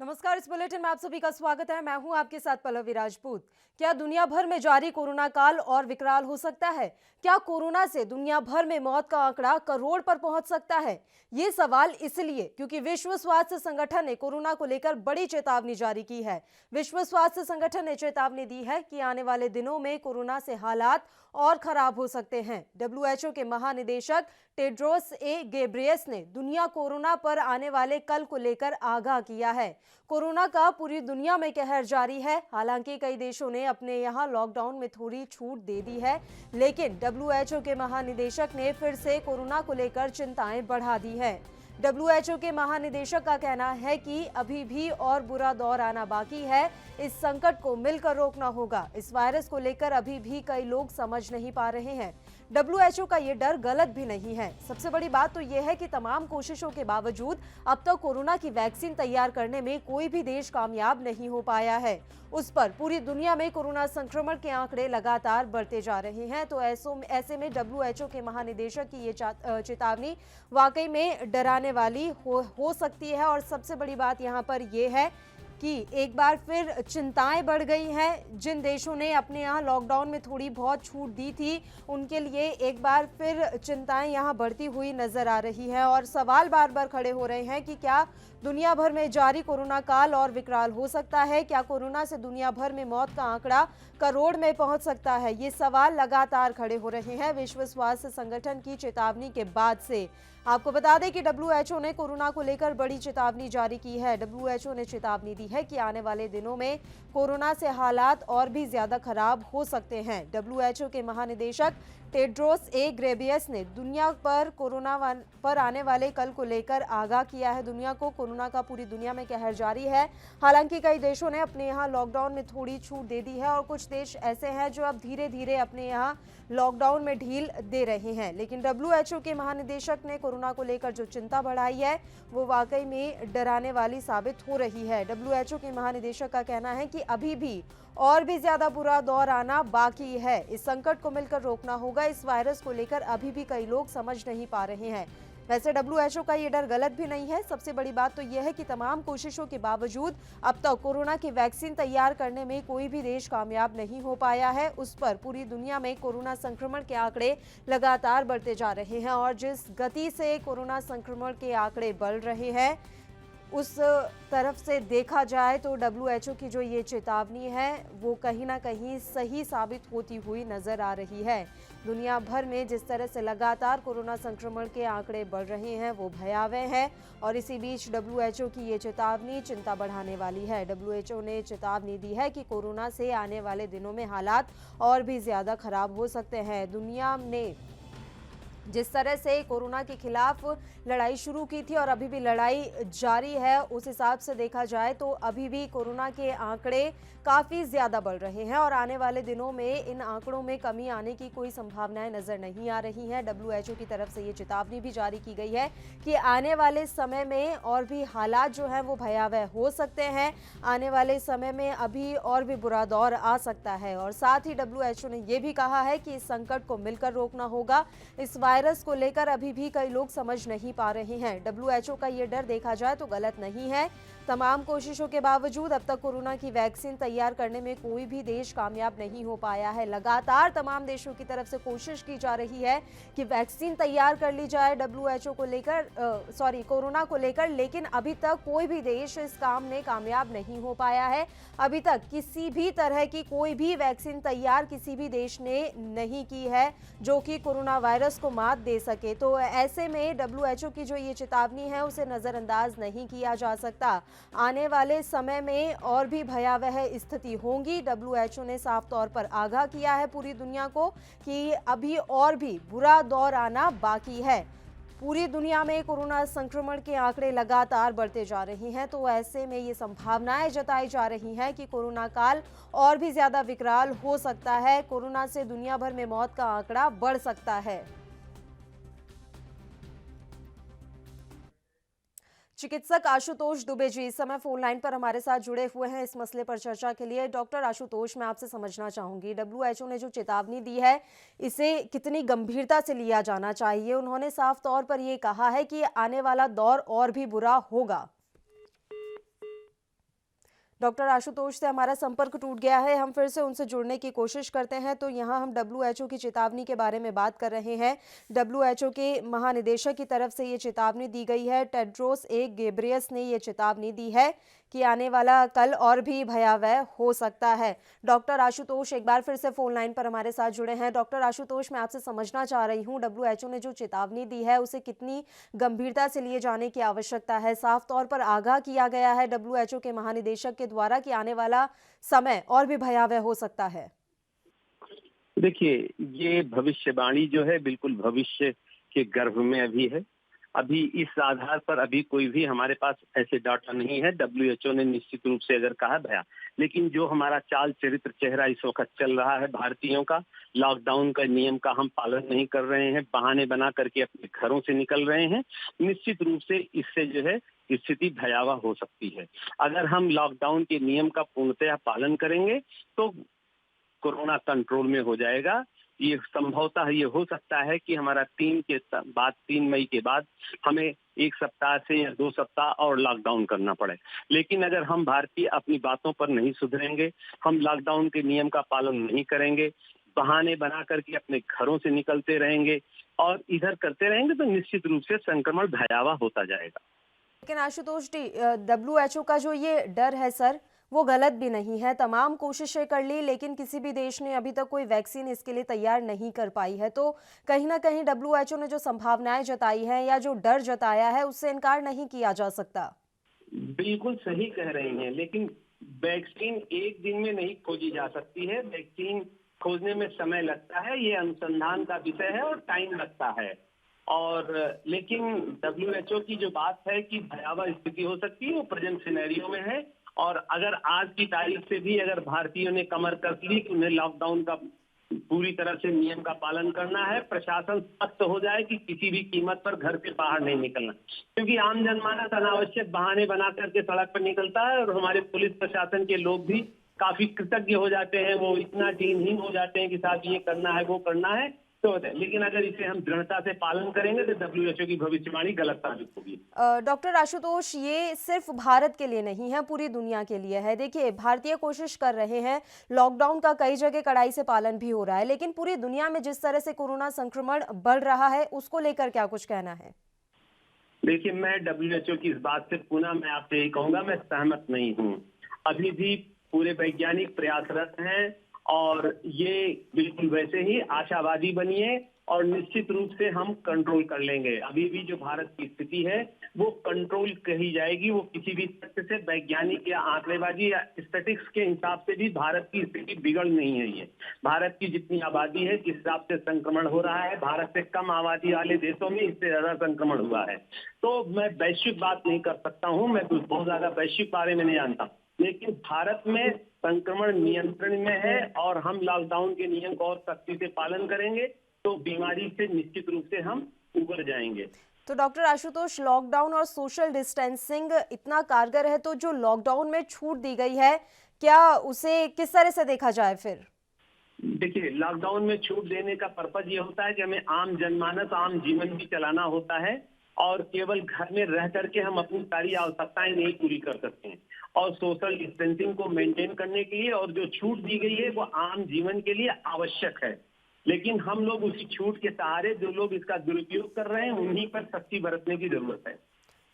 नमस्कार। इस बुलेटिन में आप सभी का स्वागत है। मैं हूं आपके साथ पल्लवी राजपूत। क्या दुनिया भर में जारी कोरोना काल और विकराल हो सकता है? क्या कोरोना से दुनिया भर में मौत का आंकड़ा करोड़ पर पहुंच सकता है? ये सवाल इसलिए क्योंकि विश्व स्वास्थ्य संगठन ने कोरोना को लेकर बड़ी चेतावनी जारी की है। विश्व स्वास्थ्य संगठन ने चेतावनी दी है कि आने वाले दिनों में कोरोना से हालात और खराब हो सकते हैं। डब्ल्यूएचओ के महानिदेशक टेड्रोस ए गेब्रियस ने दुनिया कोरोना पर आने वाले कल को लेकर आगाह किया है। कोरोना का पूरी दुनिया में कहर जारी है। हालांकि कई देशों ने अपने यहां लॉकडाउन में थोड़ी छूट दे दी है, लेकिन डब्ल्यूएचओ के महानिदेशक ने फिर से कोरोना को लेकर चिंताएं बढ़ा दी है। डब्ल्यूएचओ के महानिदेशक का कहना है कि अभी भी और बुरा दौर आना बाकी है। इस संकट को मिलकर रोकना होगा। इस वायरस को लेकर अभी भी कई लोग समझ नहीं पा रहे हैं। डब्ल्यूएचओ का ये डर गलत भी नहीं है। सबसे बड़ी बात तो यह है कि तमाम कोशिशों के बावजूद अब तक कोरोना की वैक्सीन तैयार करने में कोई भी देश कामयाब नहीं हो पाया है। उस पर पूरी दुनिया में कोरोना संक्रमण के आंकड़े लगातार बढ़ते जा रहे हैं। तो ऐसे में डब्ल्यूएचओ के महानिदेशक की ये चेतावनी वाकई में डराने वाली हो सकती है। और सबसे बड़ी बात यहाँ पर यह है कि एक बार फिर चिंताएं बढ़ गई हैं। जिन देशों ने अपने यहाँ लॉकडाउन में थोड़ी बहुत छूट दी थी, उनके लिए एक बार फिर चिंताएं यहाँ बढ़ती हुई नजर आ रही है। और सवाल बार बार खड़े हो रहे हैं कि क्या दुनिया भर में जारी कोरोना काल और विकराल हो सकता है? क्या कोरोना से दुनिया भर में मौत का आंकड़ा करोड़ में पहुंच सकता है? ये सवाल लगातार खड़े हो रहे हैं विश्व स्वास्थ्य संगठन की चेतावनी के बाद से। आपको बता दें कि डब्ल्यूएचओ ने कोरोना को लेकर बड़ी चेतावनी जारी की है। डब्ल्यूएचओ ने चेतावनी दी है कि आने वाले दिनों में कोरोना से हालात और भी ज्यादा खराब हो सकते हैं। डब्ल्यूएचओ के महानिदेशक टेड्रोस ए गेब्रियस ने दुनिया पर कोरोना पर आने वाले कल को लेकर आगाह किया है। दुनिया को कोरोना का पूरी दुनिया में कहर जारी है। हालांकि कई देशों ने अपने यहाँ लॉकडाउन में थोड़ी छूट दे दी है और कुछ देश ऐसे हैं जो अब धीरे धीरे अपने यहाँ लॉकडाउन में ढील दे रहे हैं। लेकिन डब्ल्यूएचओ के महानिदेशक ने कोरोना को लेकर जो चिंता बढ़ाई है वो वाकई में डराने वाली साबित हो रही है। डब्ल्यूएचओ के महानिदेशक का कहना है कि अभी भी और भी ज्यादा बुरा दौर आना बाकी है। इस संकट को मिलकर रोकना होगा। इस वायरस को लेकर अभी भी कई लोग समझ नहीं पा रहे हैं। वैसे डब्ल्यूएचओ का ये डर गलत भी नहीं है। सबसे बड़ी बात तो यह है कि तमाम कोशिशों के बावजूद अब तक कोरोना की वैक्सीन तैयार करने में कोई भी देश कामयाब नहीं हो पाया है। उस पर पूरी दुनिया में कोरोना संक्रमण के आंकड़े लगातार बढ़ते जा रहे हैं और जिस गति से कोरोना संक्रमण के आंकड़े बढ़ रहे हैं, उस तरफ से देखा जाए तो डब्ल्यूएचओ की जो ये चेतावनी है वो कहीं ना कहीं सही साबित होती हुई नजर आ रही है। दुनिया भर में जिस तरह से लगातार कोरोना संक्रमण के आंकड़े बढ़ रहे हैं वो भयावह है और इसी बीच डब्ल्यूएचओ की ये चेतावनी चिंता बढ़ाने वाली है। डब्ल्यूएचओ ने चेतावनी दी है कि कोरोना से आने वाले दिनों में हालात और भी ज्यादा खराब हो सकते हैं। दुनिया ने जिस तरह से कोरोना के खिलाफ लड़ाई शुरू की थी और अभी भी लड़ाई जारी है, उस हिसाब से देखा जाए तो अभी भी कोरोना के आंकड़े काफ़ी ज़्यादा बढ़ रहे हैं और आने वाले दिनों में इन आंकड़ों में कमी आने की कोई संभावनाएं नज़र नहीं आ रही हैं। डब्ल्यूएचओ की तरफ से ये चेतावनी भी जारी की गई है कि आने वाले समय में और भी हालात जो हैं वो भयावह हो सकते हैं। आने वाले समय में अभी और भी बुरा दौर आ सकता है और साथ ही डब्ल्यूएचओ ने यह भी कहा है कि इस संकट को मिलकर रोकना होगा। इस वायरस को लेकर अभी भी कई लोग समझ नहीं पा रहे हैं। डब्ल्यूएचओ का ये डर देखा जाए तो गलत नहीं है। तमाम कोशिशों के बावजूद अब तक कोरोना की वैक्सीन तैयार करने में कोई भी देश कामयाब नहीं हो पाया है। लगातार तमाम देशों की तरफ से कोशिश की जा रही है कि वैक्सीन तैयार कर ली जाए डब्ल्यूएचओ को लेकर कोरोना को लेकर, लेकिन अभी तक कोई भी देश इस काम में कामयाब नहीं हो पाया है। अभी तक किसी भी तरह की कोई भी वैक्सीन तैयार किसी भी देश ने नहीं की है जो कि कोरोना वायरस को मात दे सके। तो ऐसे में डब्ल्यूएचओ की जो ये चेतावनी है उसे नजरअंदाज नहीं किया जा सकता। आने वाले समय में और भी भयावह स्थिति होंगी। डब्ल्यूएचओ ने साफ तौर पर आगाह किया है पूरी दुनिया को कि अभी और भी बुरा दौर आना बाकी है। पूरी दुनिया में कोरोना संक्रमण के आंकड़े लगातार बढ़ते जा रहे हैं। तो ऐसे में ये संभावनाएं जताई जा रही हैं कि कोरोना काल और भी ज्यादा विकराल हो सकता है। कोरोना से दुनिया भर में मौत का आंकड़ा बढ़ सकता है। चिकित्सक आशुतोष दुबे जी इस समय फोन लाइन पर हमारे साथ जुड़े हुए हैं इस मसले पर चर्चा के लिए। डॉक्टर आशुतोष, मैं आपसे समझना चाहूंगी, डब्ल्यूएचओ ने जो चेतावनी दी है इसे कितनी गंभीरता से लिया जाना चाहिए? उन्होंने साफ तौर पर ये कहा है कि आने वाला दौर और भी बुरा होगा। डॉक्टर आशुतोष से हमारा संपर्क टूट गया है। हम फिर से उनसे जुड़ने की कोशिश करते हैं। तो यहाँ हम डब्ल्यूएचओ की चेतावनी के बारे में बात कर रहे हैं। डब्ल्यूएचओ के महानिदेशक की तरफ से ये चेतावनी दी गई है। टेड्रोस ए घेब्रेयेसस ने ये चेतावनी दी है कि आने वाला कल और भी भयावह हो सकता है। डॉक्टर आशुतोष एक बार फिर से फोन लाइन पर हमारे साथ जुड़े हैं। डॉक्टर आशुतोष, मैं आपसे समझना चाह रही हूँ, डब्ल्यूएचओ ने जो चेतावनी दी है उसे कितनी गंभीरता से लिए जाने की आवश्यकता है? साफ तौर पर आगाह किया गया है डब्ल्यूएचओ के महानिदेशक के द्वारा कि आने वाला समय और भी भयावह हो सकता है। देखिए, ये भविष्यवाणी जो है बिल्कुल भविष्य के गर्भ में अभी है। अभी इस आधार पर अभी कोई भी हमारे पास ऐसे डाटा नहीं है। डब्ल्यूएचओ ने निश्चित रूप से अगर कहा भया, लेकिन जो हमारा चाल चरित्र चेहरा इस वक्त चल रहा है भारतीयों का, लॉकडाउन का नियम का हम पालन नहीं कर रहे हैं, बहाने बना करके अपने घरों से निकल रहे हैं, निश्चित रूप से इससे जो है स्थिति भयावह हो सकती है। अगर हम लॉकडाउन के नियम का पूर्णतः पालन करेंगे तो कोरोना कंट्रोल में हो जाएगा। ये संभवतः ये हो सकता है कि हमारा 3 मई के बाद हमें 1 सप्ताह से या 2 सप्ताह और लॉकडाउन करना पड़े। लेकिन अगर हम भारतीय अपनी बातों पर नहीं सुधरेंगे, हम लॉकडाउन के नियम का पालन नहीं करेंगे, बहाने बना करके अपने घरों से निकलते रहेंगे और इधर करते रहेंगे, तो निश्चित रूप से संक्रमण भयावह होता जाएगा। लेकिन आशुतोष जी, डब्ल्यूएचओ का जो ये डर है सर, वो गलत भी नहीं है। तमाम कोशिशें कर ली, लेकिन किसी भी देश ने अभी तक कोई वैक्सीन इसके लिए तैयार नहीं कर पाई है। तो कहीं ना कहीं डब्ल्यूएचओ ने जो संभावनाएं जताई हैं या जो डर जताया है, उससे इनकार नहीं किया जा सकता। बिल्कुल सही कह रही हैं, लेकिन वैक्सीन एक दिन में नहीं खोजी जा सकती है। वैक्सीन खोजने में समय लगता है, ये अनुसंधान का विषय है और टाइम लगता है। और लेकिन डब्ल्यूएचओ की जो बात है कि भयावह स्थिति हो सकती है, वो प्रेजेंट सिनेरियो में है। और अगर आज की तारीख से भी अगर भारतीयों ने कमर कस ली कि उन्हें लॉकडाउन का पूरी तरह से नियम का पालन करना है, प्रशासन सख्त हो जाए कि किसी भी कीमत पर घर से बाहर नहीं निकलना, क्योंकि आम जनमानस अनावश्यक बहाने बना करके सड़क पर निकलता है और हमारे पुलिस प्रशासन के लोग भी काफी कृतज्ञ हो जाते हैं। वो इतना दीनहीन हो जाते हैं कि साहब ये करना है, वो करना है। तो लेकिन अगर इसे हम दृढ़ता से पालन करेंगे तो डब्ल्यूएचओ की भविष्यवाणी गलत साबित होगी। डॉक्टर आशुतोष, ये सिर्फ भारत के लिए नहीं है, पूरी दुनिया के लिए है। देखिए, भारतीय कोशिश कर रहे हैं, लॉकडाउन का कई जगह कड़ाई से पालन भी हो रहा है, लेकिन पूरी दुनिया में जिस तरह से कोरोना संक्रमण बढ़ रहा है, उसको लेकर क्या कुछ कहना है? देखिए, मैं डब्ल्यूएचओ की इस बात से पुनः मैं आपसे यही कहूंगा, मैं सहमत नहीं हूँ। अभी भी पूरे वैज्ञानिक प्रयासरत हैं और ये बिल्कुल वैसे ही आशावादी बनिए और निश्चित रूप से हम कंट्रोल कर लेंगे। अभी भी जो भारत की स्थिति है वो कंट्रोल कही जाएगी। वो किसी भी तथ्य से वैज्ञानिक या आंकड़ेबाजी या स्टैटिस्टिक्स के हिसाब से भी भारत की स्थिति बिगड़ नहीं है। ये भारत की जितनी आबादी है, जिस हिसाब से संक्रमण हो रहा है, भारत से कम आबादी वाले देशों में इससे ज्यादा संक्रमण हुआ है। तो मैं वैश्विक बात नहीं कर सकता हूँ, मैं कुछ बहुत ज्यादा वैश्विक बारे में नहीं जानता, लेकिन भारत में संक्रमण नियंत्रण में है और हम लॉकडाउन के नियम को और सख्ती से पालन करेंगे तो बीमारी से निश्चित रूप से हम उबर जाएंगे। तो डॉक्टर आशुतोष, लॉकडाउन और सोशल डिस्टेंसिंग इतना कारगर है, तो जो लॉकडाउन में छूट दी गई है, क्या उसे किस तरह से देखा जाए फिर? देखिए, लॉकडाउन में छूट देने का पर्पज ये होता है कि हमें आम जनमानस, आम जीवन भी चलाना होता है और केवल घर में रह करके हम अपनी सारी आवश्यकताएं नहीं पूरी कर सकते हैं। और सोशल डिस्टेंसिंग को मेंटेन करने के लिए और जो छूट दी गई है वो आम जीवन के लिए आवश्यक है, लेकिन हम लोग उसी छूट के सहारे जो लोग इसका दुरुपयोग कर रहे हैं उन्हीं पर सख्ती बरतने की जरूरत है।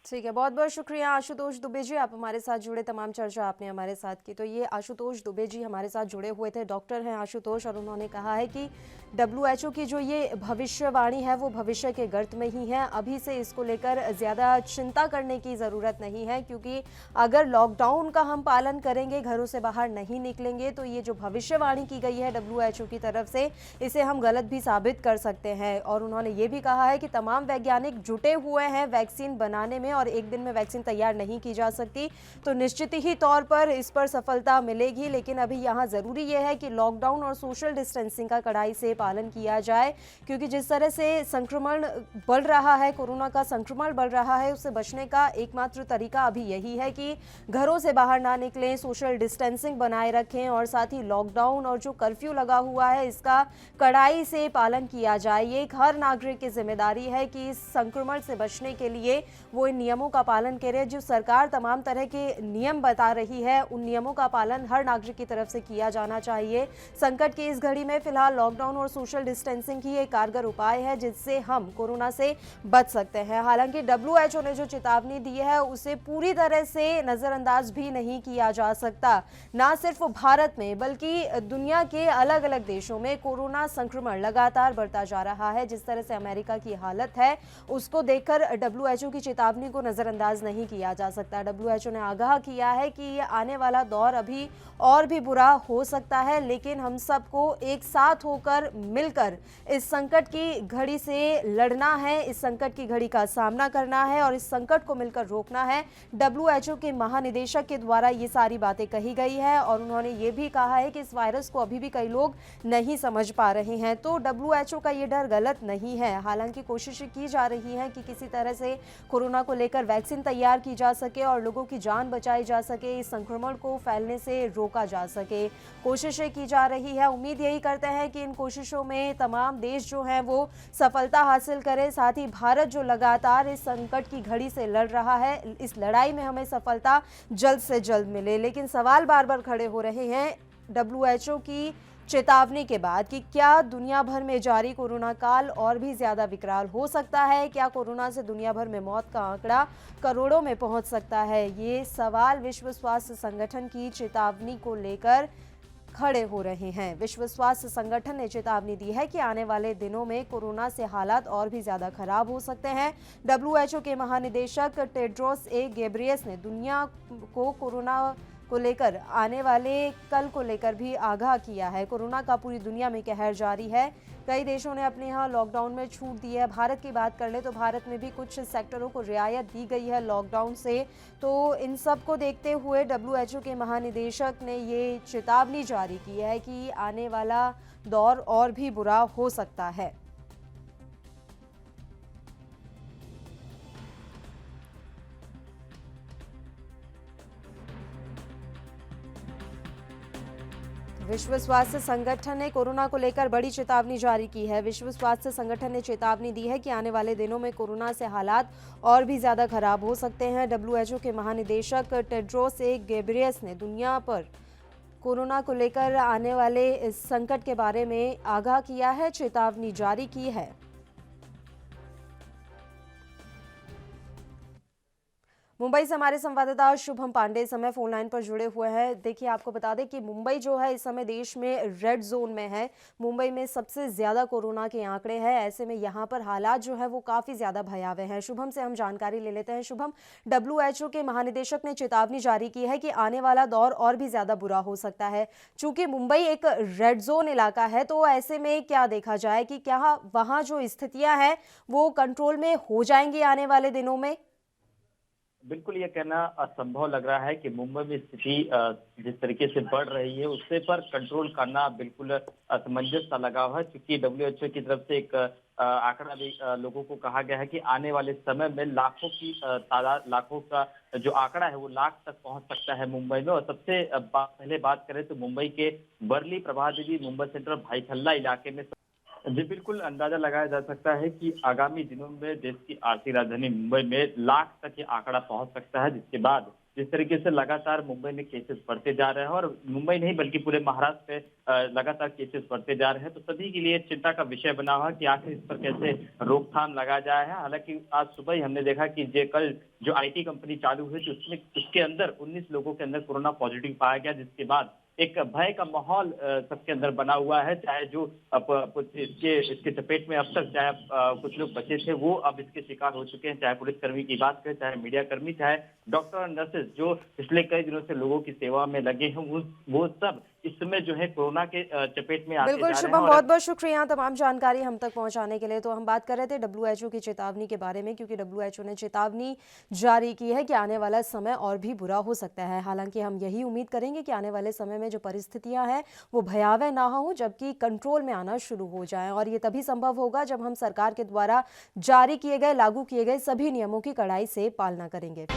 ठीक है, बहुत बहुत शुक्रिया आशुतोष दुबे जी, आप हमारे साथ जुड़े, तमाम चर्चा आपने हमारे साथ की। तो ये आशुतोष दुबे जी हमारे साथ जुड़े हुए थे, डॉक्टर हैं आशुतोष, और उन्होंने कहा है कि डब्ल्यूएचओ की जो ये भविष्यवाणी है वो भविष्य के गर्त में ही है। अभी से इसको लेकर ज़्यादा चिंता करने की ज़रूरत नहीं है, क्योंकि अगर लॉकडाउन का हम पालन करेंगे, घरों से बाहर नहीं निकलेंगे, तो ये जो भविष्यवाणी की गई है डब्ल्यूएचओ की तरफ से, इसे हम गलत भी साबित कर सकते हैं। और उन्होंने ये भी कहा है कि तमाम वैज्ञानिक जुटे हुए हैं वैक्सीन बनाने में, और एक दिन में वैक्सीन तैयार नहीं की जा सकती, तो निश्चित ही तौर पर इस पर सफलता मिलेगी। लेकिन अभी यहाँ ज़रूरी यह है कि लॉकडाउन और सोशल डिस्टेंसिंग का कड़ाई से पालन किया जाए, क्योंकि जिस तरह से संक्रमण बढ़ रहा है, कोरोना का संक्रमण बढ़ रहा है, उससे बचने का एकमात्र तरीका अभी यही है कि घरों से बाहर ना निकलें, सोशल डिस्टेंसिंग बनाए रखें और साथ ही लॉकडाउन और जो कर्फ्यू लगा हुआ है इसका कड़ाई से पालन किया जाए। ये एक हर नागरिक की जिम्मेदारी है कि इस संक्रमण से बचने के लिए वो इन नियमों का पालन करें। जो सरकार तमाम तरह के नियम बता रही है, उन नियमों का पालन हर नागरिक की तरफ से किया जाना चाहिए। संकट की इस घड़ी में फिलहाल लॉकडाउन और सोशल डिस्टेंसिंग ही एक कारगर उपाय है जिससे हम कोरोना से बच सकते हैं। हालांकि WHO ने जो चेतावनी दी है उसे पूरी तरह से नजरअंदाज भी नहीं किया जा सकता। ना सिर्फ भारत में बल्कि दुनिया के अलग अलग देशों में कोरोना संक्रमण लगातार बढ़ता जा रहा है। जिस तरह से अमेरिका की हालत है उसको देखकर WHO की चेतावनी को नजरअंदाज नहीं किया जा सकता। WHO ने आगाह किया है कि ये आने वाला दौर अभी और भी बुरा हो सकता है, लेकिन हम सबको एक साथ होकर मिलकर इस संकट की घड़ी से लड़ना है, इस संकट की घड़ी का सामना करना है और इस संकट को मिलकर रोकना है। WHO के महानिदेशक के द्वारा ये सारी बातें कही गई है और उन्होंने ये भी कहा है कि इस वायरस को अभी भी कई लोग नहीं समझ पा रहे हैं। तो WHO का ये डर गलत नहीं है। हालांकि कोशिशें की जा रही हैं कि किसी तरह से कोरोना को लेकर वैक्सीन तैयार की जा सके और लोगों की जान बचाई जा सके, इस संक्रमण को फैलने से रोका जा सके। कोशिशें की जा रही है। उम्मीद यही करते हैं कि इन कोशिशों में तमाम देश जो हैं वो सफलता हासिल करें। साथ ही भारत जो लगातार इस संकट की घड़ी से लड़ रहा है, इस लड़ाई में हमें सफलता जल्द से जल्द मिले। लेकिन सवाल बार बार खड़े हो रहे हैं WHO की चेतावनी के बाद कि क्या दुनिया भर में जारी कोरोना काल और भी ज्यादा विकराल हो सकता है? क्या कोरोना से दुनिया भर में मौत का आंकड़ा करोड़ों में पहुंच सकता है? ये सवाल विश्व स्वास्थ्य संगठन की चेतावनी को लेकर खड़े हो रहे हैं। विश्व स्वास्थ्य संगठन ने चेतावनी दी है कि आने वाले दिनों में कोरोना से हालात और भी ज्यादा खराब हो सकते हैं। WHO के महानिदेशक टेड्रोस ए गेब्रियस ने दुनिया को कोरोना को लेकर आने वाले कल को लेकर भी आगाह किया है। कोरोना का पूरी दुनिया में कहर जारी है। कई देशों ने अपने यहाँ लॉकडाउन में छूट दी है। भारत की बात कर ले तो भारत में भी कुछ सेक्टरों को रियायत दी गई है लॉकडाउन से। तो इन सब को देखते हुए WHO के महानिदेशक ने ये चेतावनी जारी की है कि आने वाला दौर और भी बुरा हो सकता है। विश्व स्वास्थ्य संगठन ने कोरोना को लेकर बड़ी चेतावनी जारी की है। विश्व स्वास्थ्य संगठन ने चेतावनी दी है कि आने वाले दिनों में कोरोना से हालात और भी ज्यादा खराब हो सकते हैं। WHO के महानिदेशक टेड्रोस ए गेब्रियस ने दुनिया पर कोरोना को लेकर आने वाले इस संकट के बारे में आगाह किया है, चेतावनी जारी की है। मुंबई से हमारे संवाददाता शुभम पांडे इस समय फोन लाइन पर जुड़े हुए हैं। देखिए, आपको बता दें कि मुंबई जो है इस समय देश में रेड जोन में है। मुंबई में सबसे ज्यादा कोरोना के आंकड़े हैं। ऐसे में यहाँ पर हालात जो है वो काफी ज्यादा भयावह हैं। शुभम से हम जानकारी ले लेते हैं। शुभम, WHO के महानिदेशक ने चेतावनी जारी की है कि आने वाला दौर और भी ज्यादा बुरा हो सकता है। चूंकि मुंबई एक रेड जोन इलाका है, तो ऐसे में क्या देखा जाए कि क्या वहां जो स्थितियां हैं वो कंट्रोल में हो जाएंगी आने वाले दिनों में? बिल्कुल ये कहना असंभव लग रहा है कि मुंबई में स्थिति जिस तरीके से बढ़ रही है उससे पर कंट्रोल करना बिल्कुल असमंजस सा लगा हुआ है, क्योंकि WHO की तरफ से एक आंकड़ा भी लोगों को कहा गया है कि आने वाले समय में लाखों की तादाद, लाखों का जो आंकड़ा है वो लाख तक पहुंच सकता है मुंबई में। और सबसे पहले बात करें तो मुंबई के वर्ली, प्रभात देवी, मुंबई सेंट्रल, भाईखल्ला इलाके में जी बिल्कुल अंदाजा लगाया जा सकता है कि आगामी दिनों में देश की आर्थिक राजधानी मुंबई में लाख तक ये आंकड़ा पहुंच सकता है। जिसके बाद जिस तरीके से लगातार मुंबई में केसेस बढ़ते जा रहे हैं, और मुंबई नहीं बल्कि पूरे महाराष्ट्र में लगातार केसेस बढ़ते जा रहे हैं, तो सभी के लिए चिंता का विषय बना हुआ है कि आखिर इस पर कैसे रोकथाम लगाया जाए है। हालांकि आज सुबह ही हमने देखा कि कल जो IT कंपनी चालू हुई थी उसमें उसके अंदर 19 लोगों के अंदर कोरोना पॉजिटिव पाया गया, जिसके बाद एक भय का माहौल सबके अंदर बना हुआ है। चाहे जो इसके चपेट में अब तक चाहे कुछ लोग बचे थे वो अब इसके शिकार हो चुके हैं, चाहे पुलिसकर्मी की बात करें, चाहे मीडिया कर्मी, चाहे डॉक्टर और नर्सेज जो पिछले कई दिनों से लोगों की सेवा में लगे हैं, वो सब इस समय जो है कोरोना के चपेट में आते जा रहे हैं। बिल्कुल शुभम, बहुत बहुत शुक्रिया तमाम जानकारी हम तक पहुंचाने के लिए। तो हम बात कर रहे थे WHO की चेतावनी के बारे में, क्योंकि WHO ने चेतावनी जारी की है कि आने वाला समय और भी बुरा हो सकता है। हालांकि हम यही उम्मीद करेंगे कि आने वाले समय में जो परिस्थितियां हैं वो भयावह ना हो, जबकि कंट्रोल में आना शुरू हो जाए। और ये तभी संभव होगा जब हम सरकार के द्वारा जारी किए गए, लागू किए गए सभी नियमों की कड़ाई से पालना करेंगे।